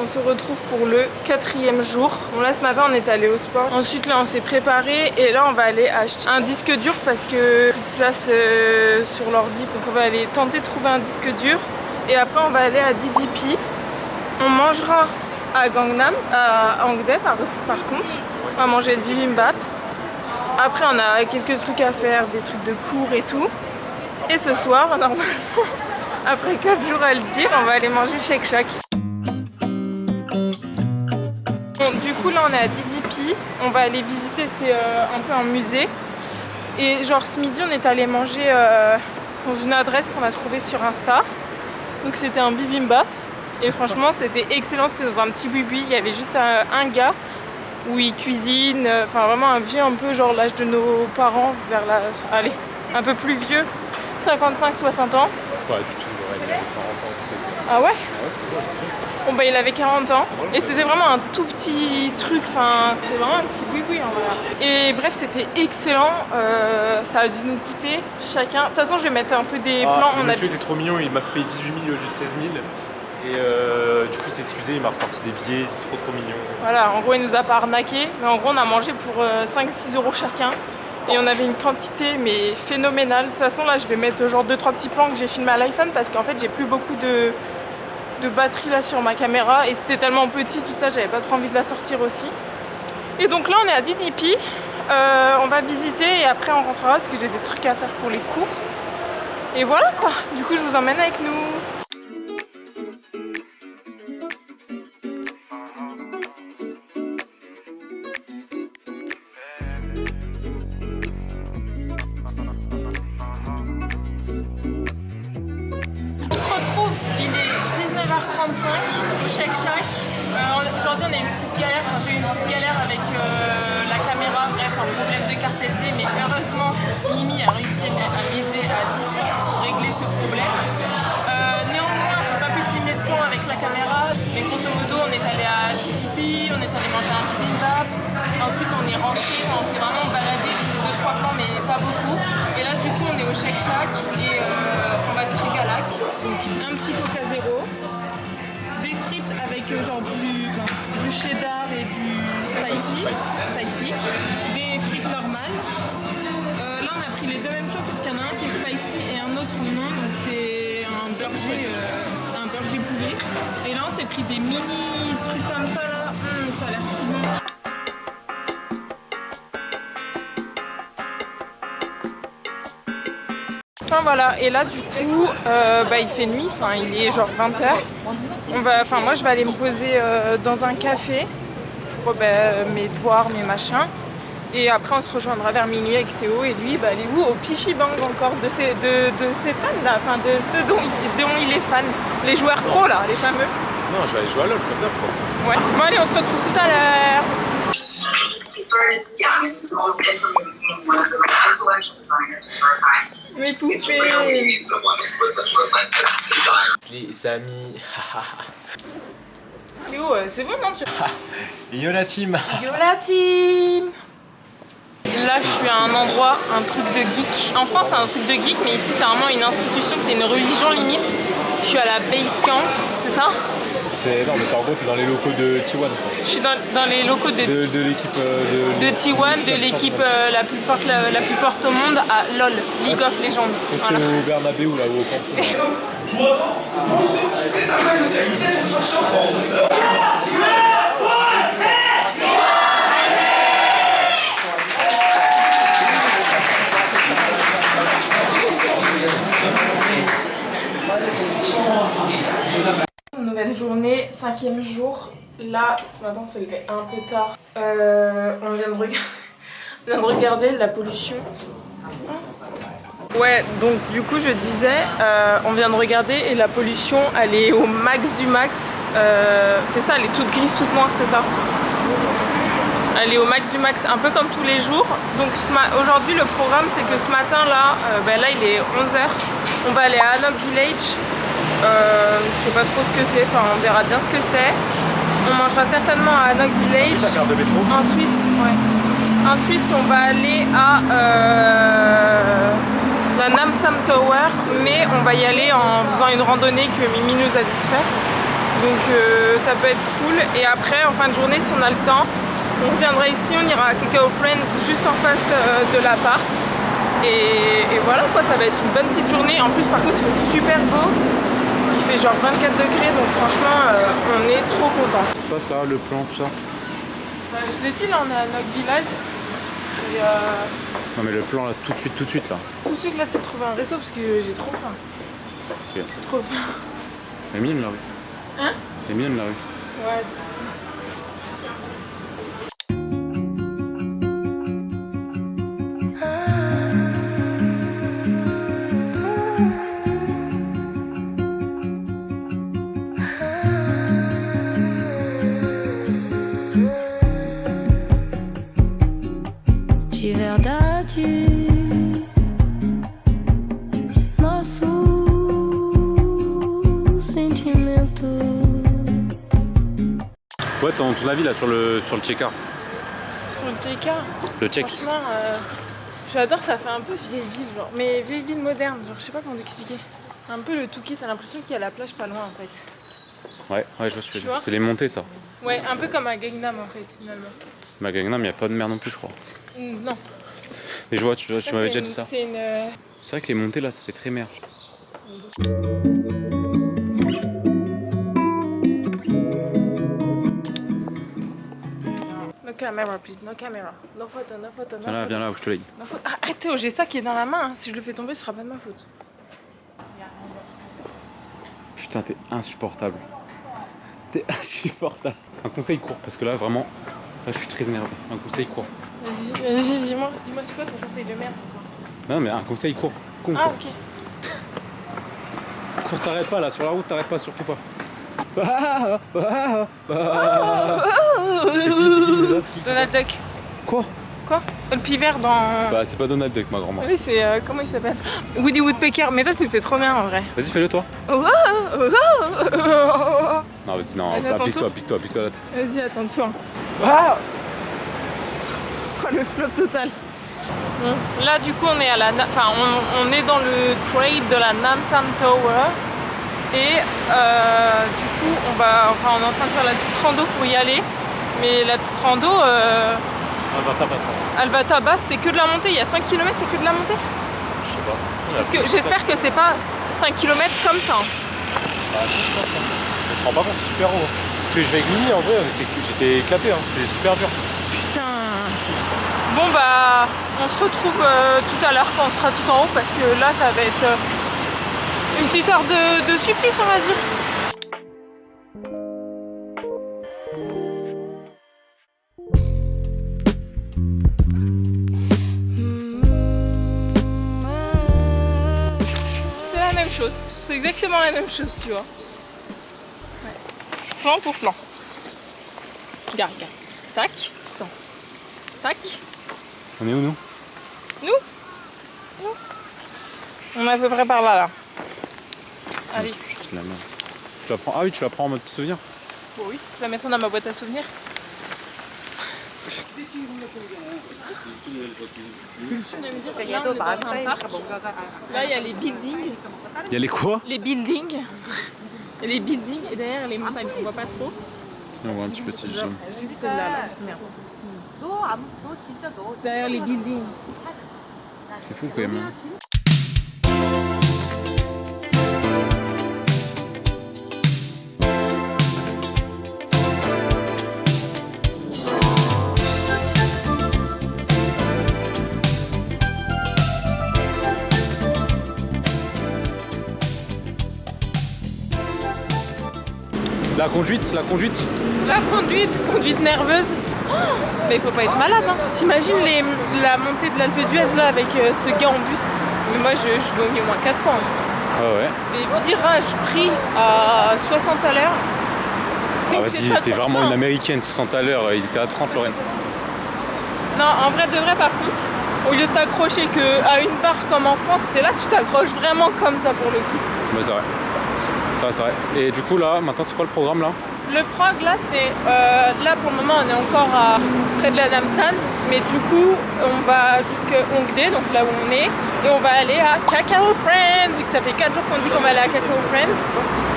On se retrouve pour le 4e jour. Bon là ce matin on est allé au sport. Ensuite là on s'est préparé et là on va aller acheter un disque dur parce que plus de place sur l'ordi. Donc on va aller tenter de trouver un disque dur. Et après on va aller à DDP. On mangera à Gangnam, à Hongdae par contre. On va manger le bibimbap. Après on a quelques trucs à faire, des trucs de cours et tout. Et ce soir, normalement, après 4 jours à le dire, on va aller manger Shake Shack. Bon, du coup là on est à DDP, on va aller visiter, c'est un peu un musée. Et genre ce midi on est allé manger dans une adresse qu'on a trouvée sur Insta. Donc c'était un bibimbap. Et franchement c'était excellent, c'était dans un petit boui-boui, il y avait juste un gars où il cuisine, enfin vraiment un vieux un peu genre l'âge de nos parents, vers la... Allez, un peu plus vieux. 55-60 ans. Pas du tout, il avait 40 ans. Ah ouais? Bon bah il avait 40 ans et c'était vraiment un tout petit truc, enfin c'était vraiment un petit boui-boui en vrai. Et bref c'était excellent, ça a dû nous coûter chacun. De toute façon je vais mettre un peu des plans. Le monsieur était trop mignon, il m'a fait payer 18 000 au lieu de 16 000. Et du coup il s'est excusé, il m'a ressorti des billets, il était trop mignon. Voilà, en gros il nous a pas arnaqué, mais en gros on a mangé pour 5-6 € chacun. Et on avait une quantité mais phénoménale. De toute façon là je vais mettre genre 2-3 petits plans que j'ai filmé à l'iPhone parce qu'en fait j'ai plus beaucoup de batterie là sur ma caméra et c'était tellement petit tout ça, j'avais pas trop envie de la sortir aussi. Et donc là on est à DDP, on va visiter et après on rentrera parce que j'ai des trucs à faire pour les cours. Et voilà quoi, du coup je vous emmène avec nous. Au Shake Shack. Aujourd'hui on a une petite galère, j'ai eu une petite galère avec la caméra, bref un problème de carte SD, mais heureusement Mimi a réussi à m'aider à distance pour régler ce problème. Néanmoins j'ai pas pu filmer de fond avec la caméra, mais grosso modo on est allé à DDP, on est allé manger un bibimbap, ensuite on est rentré, on s'est vraiment baladé, j'ai fait 2-3 plans mais pas beaucoup. Et là du coup on est au Shake Shack et on va sur Galax, donc un petit Coca Zéro. Avec genre du cheddar et du spicy, des frites normales. Là on a pris les deux mêmes choses, sauf qu'il y en a un qui est spicy et un autre non, donc c'est un burger poulet. Et là on s'est pris des mini trucs comme ça là, ça a l'air si bon. Enfin voilà, et là du coup il fait nuit, enfin il est genre 20h. Moi je vais aller me poser dans un café pour mes devoirs, mes machins. Et après on se rejoindra vers minuit avec Théo et lui il est où? Au Pichibang encore de ses fans là, enfin de ceux dont il est fan. Les joueurs pro là, les fameux. Non, je vais aller jouer à LOL comme d'hab quoi. Ouais. Bon allez on se retrouve tout à l'heure. Mes poupées. Les amis. Théo, c'est bon non tu... Yo la team. Yo la team. Là je suis à un endroit, un truc de geek. En France c'est un truc de geek mais ici c'est vraiment une institution, c'est une religion limite. Je suis à la Basecamp, c'est ça? Non mais en gros t'es dans les locaux de T1. Je suis dans les locaux de l'équipe de T1, de l'équipe la plus forte au monde à LOL, League of Legends. Voilà. Au Bernabéu là où au camp. Nouvelle journée, 5e jour. Là, ce matin, on s'est levé un peu tard. On vient de regarder la pollution. Ouais, donc du coup, je disais, on vient de regarder et la pollution, elle est au max du max. C'est ça, elle est toute grise, toute noire, c'est ça. Elle est au max du max, un peu comme tous les jours. Donc aujourd'hui, le programme, c'est que ce matin, là, là, il est 11h. On va aller à Hanok Village. Je sais pas trop ce que c'est, enfin on verra bien ce que c'est. On mangera certainement à Hanok Village. Ensuite on va aller à la Namsam Tower, mais on va y aller en faisant une randonnée que Mimi nous a dit de faire. Donc ça peut être cool. Et après, en fin de journée, si on a le temps, on reviendra ici, on ira à Cacao Friends juste en face de l'appart. Et voilà quoi, ça va être une bonne petite journée. En plus, par contre, il fait super beau. Il fait genre 24 degrés, donc franchement, on est trop contents. Qu'est-ce qui se passe là, le plan, tout ça? Je l'ai dit, là, on est à notre village. Et Non mais le plan là, tout de suite là. tout de suite, là, c'est de trouver un resto parce que j'ai trop faim. Ok. J'ai trop faim. Elle est mignonne la rue. Hein? Elle est mignonne la rue. Ouais. De verdade, nosso sentimento. Ouais, ton avis là sur le checker. Sur le TK, Le checks. franchement, j'adore, ça fait un peu vieille ville, genre. Mais vieille ville moderne, genre, je sais pas comment t'expliquer. Un peu le Touquet, t'as l'impression qu'il y a la plage pas loin en fait. Ouais, je vois ce que tu veux Tu dire. vois C'est les montées ça. Ouais, un peu comme à Gangnam en fait, finalement. Mais à Gangnam, il n'y a pas de mer non plus, je crois. Non. Mais je vois, tu Ça, m'avais c'est déjà une- dit ça. C'est une. C'est vrai que les montées là, ça fait très mer. No camera, please, no camera. No photo, no photo, no photo. Viens là, où je te l'ai dit. No photo. Ah, arrête Théo, j'ai ça qui est dans la main. Hein. Si je le fais tomber, ce sera pas de ma faute. Putain, t'es insupportable. T'es insupportable. Un conseil court, parce que là, vraiment, là, je suis très énervé. Un conseil court. Vas-y, dis-moi. Dis-moi, c'est quoi ton conseil de merde encore? Non, mais un conseil court. Con, Ah, quoi. ok. Cours, t'arrêtes pas là, sur la route, t'arrêtes pas, surtout pas. Donald Duck. Quoi? Quoi? Le pivert dans. Bah, c'est pas Donald Duck, ma grand-mère. Oui, c'est. Comment il s'appelle? Woody Woodpecker. Mais toi, tu le fais trop bien en vrai. Vas-y, fais-le toi. Vas-y, Non, vas-y, non, Vas-y, à ton tour. pique-toi la tête. à ton tour. Waouh! Oh, le flop total. Bon, là, du coup, on est à la. Enfin, on est dans le trade de la Namsan Tower. Et du coup, on est en train de faire la petite rando pour y aller. Mais la petite rando, Elle va pas passer. Alvata basse, c'est que de la montée. Il y a 5 km, c'est que de la montée. Je sais pas. Parce que j'espère que c'est pas 5 km comme ça. Bah, si, je pense. Hein. Je te rends pas compte, c'est super haut. Parce que je vais avec Mimi, en vrai, j'étais éclaté, hein. C'est super dur. Putain. Bon bah, on se retrouve tout à l'heure quand on sera tout en haut parce que là, ça va être une petite heure de supplice, on va dire. C'est la même chose. C'est exactement la même chose, tu vois. Ouais. Plan pour plan. Regarde. Tac. Plan. Tac. On est où, nous? On est à peu près par là. Allez. Putain, la merde. Tu la prends... Ah oui, tu la prends en mode souvenir? Bon, oui, je vais la mettre dans ma boîte à souvenirs. Là, il y a les buildings. Il y a les quoi? Les buildings. Il y a les buildings et derrière les montagnes. On voit pas trop. Si, on voit un petit peu si j'aime. Juste là. Merde. Derrière les buildings. C'est fou quand même. Hein. La conduite. La conduite nerveuse. Oh, mais il faut pas être malade, hein. T'imagines la montée de l'Alpe d'Huez là avec ce gars en bus. Mais moi je vomis au moins 4 fois. Hein. Ah ouais. Les virages pris à 60 à l'heure. Ah vas-y, t'es vraiment une américaine, 60 à l'heure, il était à 30 Lorraine. Non, en vrai de vrai par contre, au lieu de t'accrocher qu'à une barre comme en France, t'es là, tu t'accroches vraiment comme ça pour le coup. Ouais, c'est vrai. C'est vrai. Et du coup là, maintenant c'est quoi le programme là? Le prog là c'est, là pour le moment on est encore près de la Namsan, mais du coup on va jusqu'à Hongdae, donc là où on est, et on va aller à Cacao Friends, vu que ça fait 4 jours qu'on dit qu'on va aller à Cacao Friends,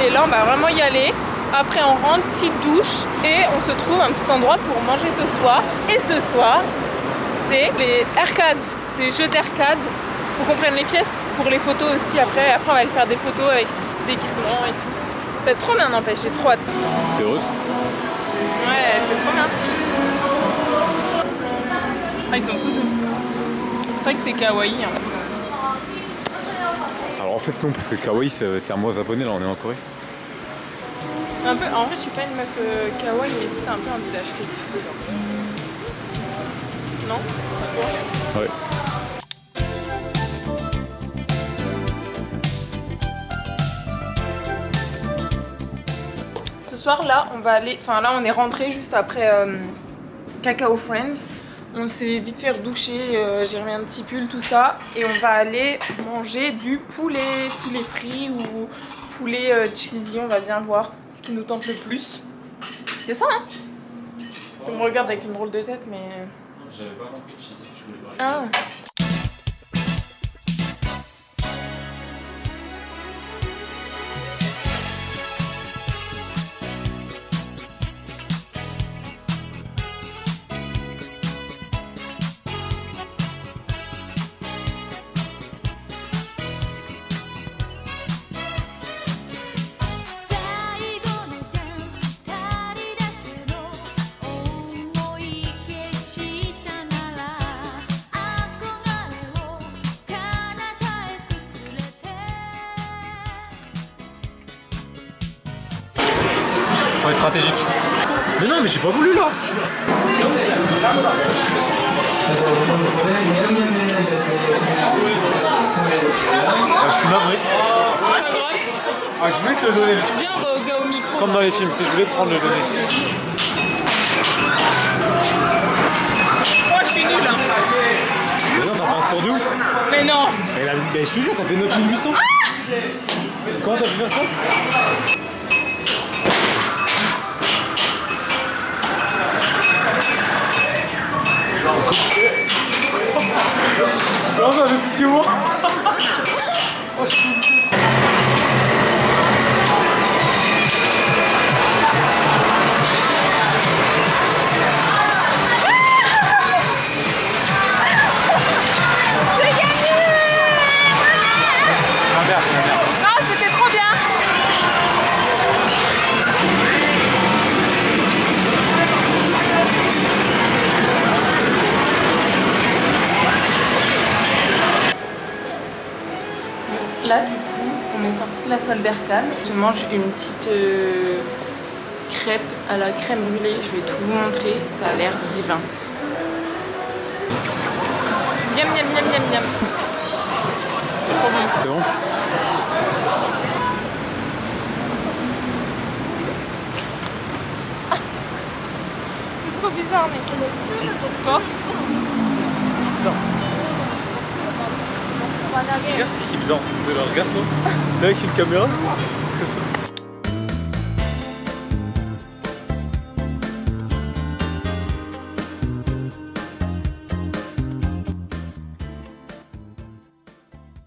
et là on va vraiment y aller. Après on rentre, petite douche et on se trouve un petit endroit pour manger ce soir. Et ce soir, c'est les arcades, c'est jeux d'arcade pour qu'on prenne les pièces pour les photos aussi. Après on va aller faire des photos avec des petits déguisements et tout. Ça va être trop bien, n'empêche, j'ai trop hâte. T'es heureuse? Ouais, c'est trop bien. Ah, ils sont tout doux. C'est vrai que c'est kawaii. Hein. Alors en fait non, parce que kawaii c'est un mot japonais, là on est en Corée. Un peu, en vrai, je suis pas une meuf kawaii, mais tu sais, t'as un peu envie d'acheter tout. Genre. Non? Ouais. Ce soir là, on va aller. Enfin là, on est rentré juste après Cacao Friends. On s'est vite fait redoucher, j'ai remis un petit pull, tout ça. Et on va aller manger du poulet frit ou poulet cheesy, on va bien voir ce qui nous tente le plus. C'est ça, hein? On me regarde avec une drôle de tête, mais... J'avais pas compris cheesy, je voulais pas. Ah. Faut être stratégique. Mais non, mais j'ai pas voulu là. Ah, je suis navré. Ah, je voulais te le donner le truc. Viens au gars au micro. Comme dans les films, tu sais, je voulais te prendre le donner. Moi, je suis nulle. Hein. Mais non, t'as fait un score de ouf. Mais non. Mais je te jure, t'as fait 9800. Comment t'as pu faire ça? Non, ça fait plus que moi. Ah, c'était trop bien. Là, du coup, on est sorti de la salle d'arcade. On se mange une petite crêpe à la crème brûlée. Je vais tout vous montrer. Ça a l'air divin. Miam, miam, miam, miam, miam. Trop bon. C'est bon? C'est trop bizarre, mais toi? Je suis bizarre. Regarde ce qui est bizarre. Regarde toi. T'es avec une caméra comme ça.